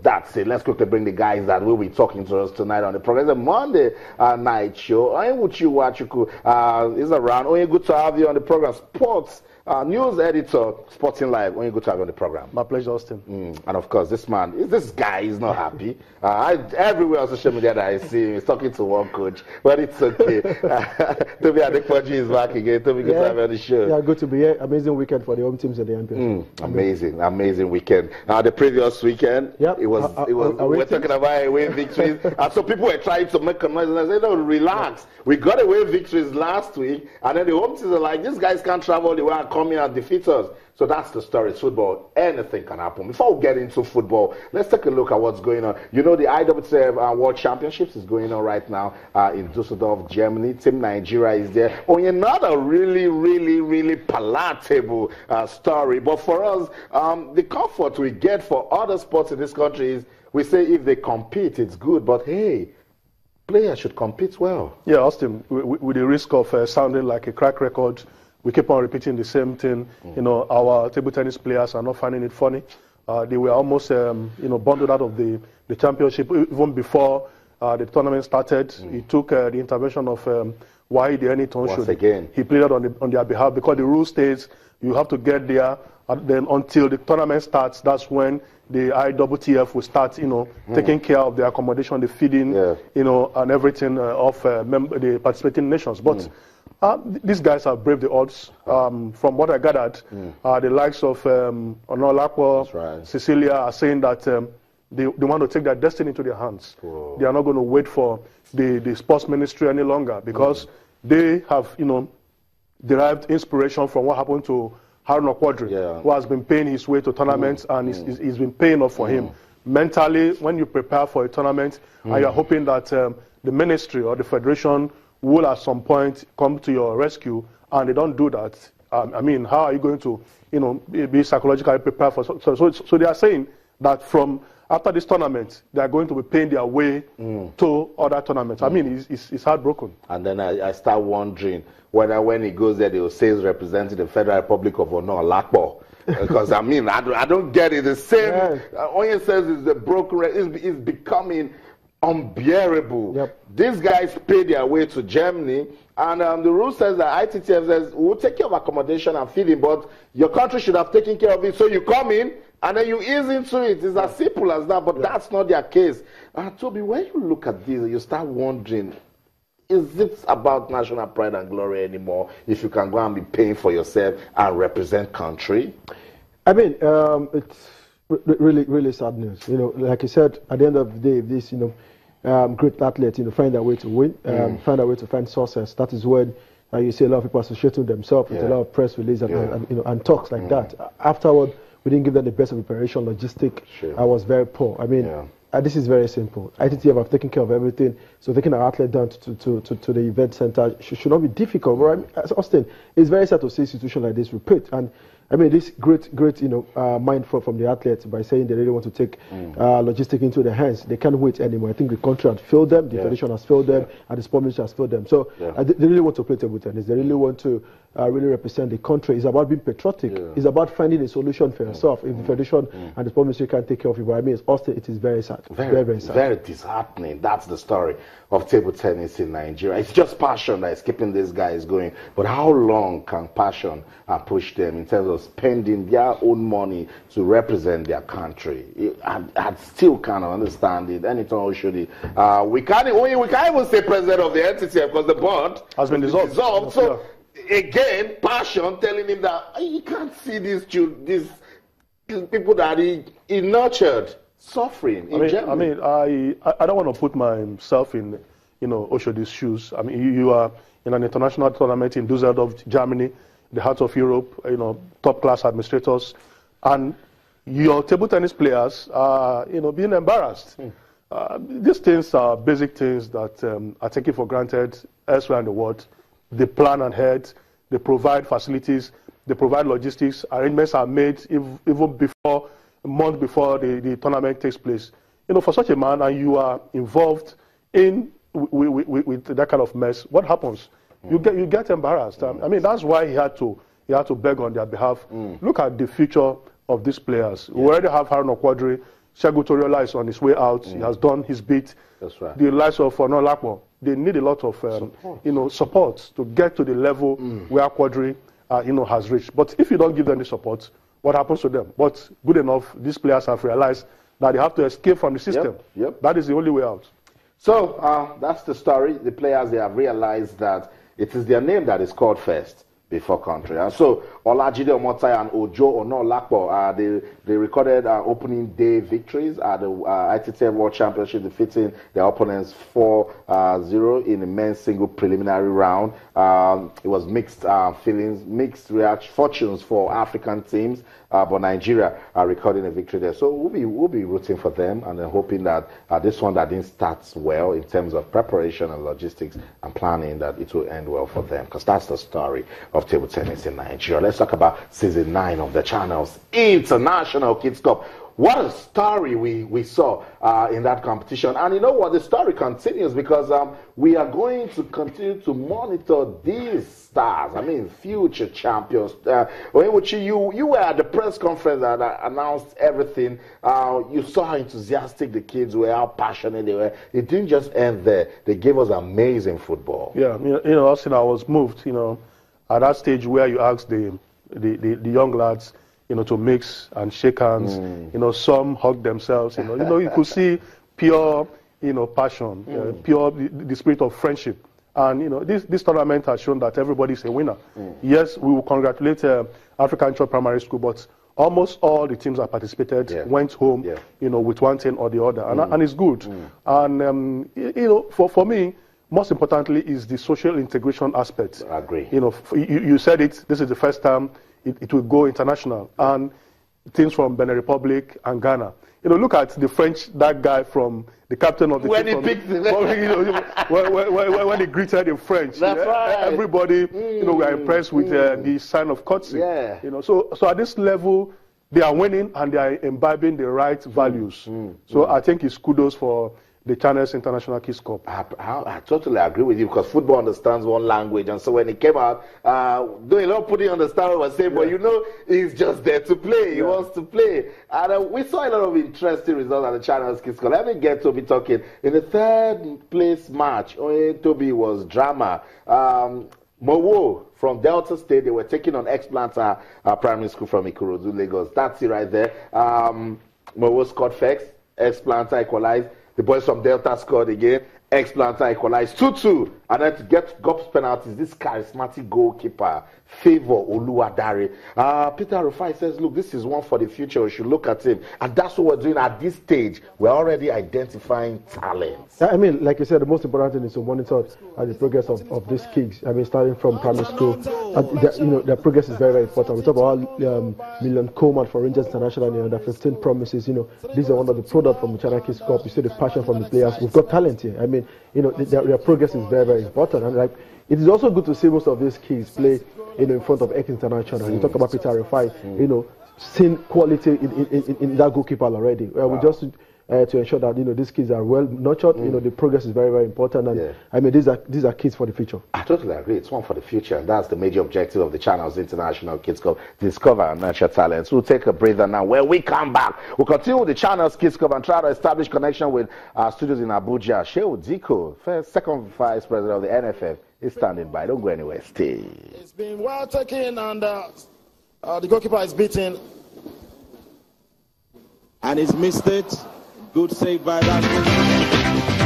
That's it. Let's quickly bring the guys that will be talking to us tonight on the program. It's a Monday night show. I'm with you, Wachuku. Is around. Only good to have you on the program. Sports news editor, Sporting Live. Only good to have you on the program. My pleasure, Austin. And of course, this guy is not happy. Everywhere on social media that I see him, he's talking to one coach, but it's okay. Toby Adepoji is back again. Toby, good to have you on the show. Yeah, good to be here. Amazing weekend for the home teams in the NBA. Amazing weekend. The previous weekend, yep. we're talking about away victories. So people were trying to make a noise, and I said, no, relax. We got away victories last week, and then the home teams are like, these guys can't travel the way and come here and defeat us. So that's the story. It's football. Anything can happen. Before we get into football, let's take a look at what's going on. You know, the ITTF World Championships is going on right now in Düsseldorf, Germany. Team Nigeria is there. Oh, another really palatable story. But for us, the comfort we get for other sports in this country is we say if they compete, it's good. But hey, players should compete well. Yeah, Austin, with the risk of sounding like a crack record, we keep on repeating the same thing. You know, our table tennis players are not finding it funny. They were almost, bundled out of the championship even before the tournament started. It took the intervention of Wahid Eniton. He played on their behalf because the rule states you have to get there, and then until the tournament starts, that's when the ITTF will start, taking care of the accommodation, the feeding, and everything of the participating nations. But these guys have braved the odds. From what I gathered, the likes of Onaolapo, Cecilia are saying that they want to take their destiny into their hands. Whoa. They are not going to wait for the sports ministry any longer because they have, derived inspiration from what happened to Haruna Quadri, who has been paying his way to tournaments and he's been paying off for him. Mentally, when you prepare for a tournament and you're hoping that the ministry or the federation will at some point come to your rescue, and they don't do that. I mean, how are you going to, be psychologically prepared for? So they are saying that from after this tournament, they are going to be paying their way to other tournaments. I mean, it's heartbroken. And then I start wondering whether when he goes there, they will say he's representing the Federal Republic of Onaolapo. Because I mean, I don't get it. The same. Onye says is the broken. It's becoming unbearable. Yep. These guys pay their way to Germany, and the rule says that ITTF says we'll take care of accommodation and feeding, but your country should have taken care of it. So you come in and then you ease into it. It's as simple as that, but that's not their case. Toby, when you look at this, you start wondering, is it about national pride and glory anymore if you can go and be paying for yourself and represent country? I mean, it's really sad news. Like you said, at the end of the day, if this, great athletes, find their way to win, find their way to find success. That is when you see a lot of people associating themselves with a lot of press release and talks like that. Afterward, we didn't give them the best of preparation. Logistic, I was very poor. I mean, this is very simple. ITTF have taken care of everything, so taking our athlete down to the event center should not be difficult. But I mean, as Austin, it's very sad to see a situation like this repeat. And I mean, this great, mind from the athletes by saying they really want to take logistics into their hands. They can't wait anymore. I think the country had failed them, the federation has failed them, and the sport ministry has failed them. So they really want to play table tennis. They really want to really represent the country. It's about being patriotic. It's about finding a solution for yourself. If the federation and the sport ministry can't take care of it, but I mean, Austin, it is very sad. Very sad. Very disheartening. That's the story of table tennis in Nigeria. It's just passion that is keeping these guys going. But how long can passion push them in terms of spending their own money to represent their country? I still can't understand it. Anytime we can't even say president of the entity because the board has been dissolved. So again, passion telling him that he can't see these people that he nurtured suffering in Germany. I don't want to put myself in Oshodi's shoes. I mean, you are in an international tournament in Düsseldorf, Germany, the heart of Europe, top class administrators, and your table tennis players are, being embarrassed. These things are basic things that are taken for granted elsewhere in the world. They plan ahead, they provide facilities, they provide logistics. Arrangements are made even before, a month before the tournament takes place. For such a man, and you are involved in with that kind of mess, what happens? You get embarrassed. I mean, that's why he had to beg on their behalf. Look at the future of these players. We already have Haruna Quadri, Segun Toriola is on his way out. He has done his bit. That's right. The likes of Onaolapo, they need a lot of support to get to the level where Quadri has reached. But if you don't give them the support, what happens to them? But good enough, these players have realized that they have to escape from the system. Yep. That is the only way out. So that's the story. The players, they have realized that it is their name that is called first before country. And so Olajide Omotayo and Ojo Onaolapo, they recorded opening day victories at the ITTF World Championship, defeating their opponents 4-0 in the men's single preliminary round. It was mixed feelings, mixed fortunes for African teams, but Nigeria are recording a victory there. So we'll be rooting for them and then hoping that this one that didn't start well in terms of preparation and logistics and planning, that it will end well for them, because that's the story of table tennis in Nigeria. Let's talk about season 9 of the Channels International Kids Cup. What a story we saw in that competition. And you know what? The story continues, because we are going to continue to monitor these stars. I mean, future champions. You were at the press conference that announced everything. You saw how enthusiastic the kids were, how passionate they were. It didn't just end there. They gave us amazing football. Yeah, Austin, I was moved, at that stage where you asked the young lads, to mix and shake hands. Some hug themselves. You could see pure, passion, pure the spirit of friendship. And this tournament has shown that everybody's a winner. Yes, we will congratulate African Church Primary School, but almost all the teams that participated went home, with one thing or the other, and it's good. And for me, most importantly is the social integration aspect. I agree. You said it. This is the first time it will go international, and teams from Benin Republic and Ghana. Look at the French, that guy from the captain of the when team. He picked when he greeted in French. That's right. Everybody, were impressed with the sign of courtesy. Yeah. So at this level, they are winning and they are imbibing the right values. So I think it's kudos for the Channels International Kids Cup. I totally agree with you, because football understands one language, and so when he came out, doing a lot of putting understand what he was saying, but he's just there to play. He wants to play. And we saw a lot of interesting results at the Channels Kids Cup. Let me get Toby talking. In the third place match, Toby was drama. Mowo from Delta State, they were taking on Ex-Planter Primary School from Ikorodu, Lagos. That's it right there. Mowo scored first, Ex-Planter equalized. The boys from Delta scored again. Ex-Planter equalized 2-2. And then to get Gops penalties, this charismatic goalkeeper, Favor Oluwadare. Peter Rufai says, look, this is one for the future. We should look at him. And that's what we're doing at this stage. We're already identifying talents. I mean, like you said, the most important thing is to monitor the progress of these kids. I mean, starting from primary school. Their progress is very, very important. We talk about Million Coleman for Rangers International, the 15 promises. These are one of the products from the China Kids Cup. You see the passion from the players. We've got talent here. I mean, their progress is very, very important. And it is also good to see most of these kids play in front of Ex-International. You talk about Peter Rufai, seeing quality in that goalkeeper already. We just to ensure that these kids are well nurtured. The progress is very, very important, and I mean these are kids for the future. I totally agree. It's one for the future, and that's the major objective of the Channels International Kids Cup: discover and nurture talents. We'll take a breather now. When we come back, we'll continue with the Channels Kids Cup and try to establish connection with our studios in Abuja. Shehu Diko, second vice president of the NFF, is standing by. Don't go anywhere. Stay. It's been well taken, and the goalkeeper is beaten, and he's missed it. Good save by that.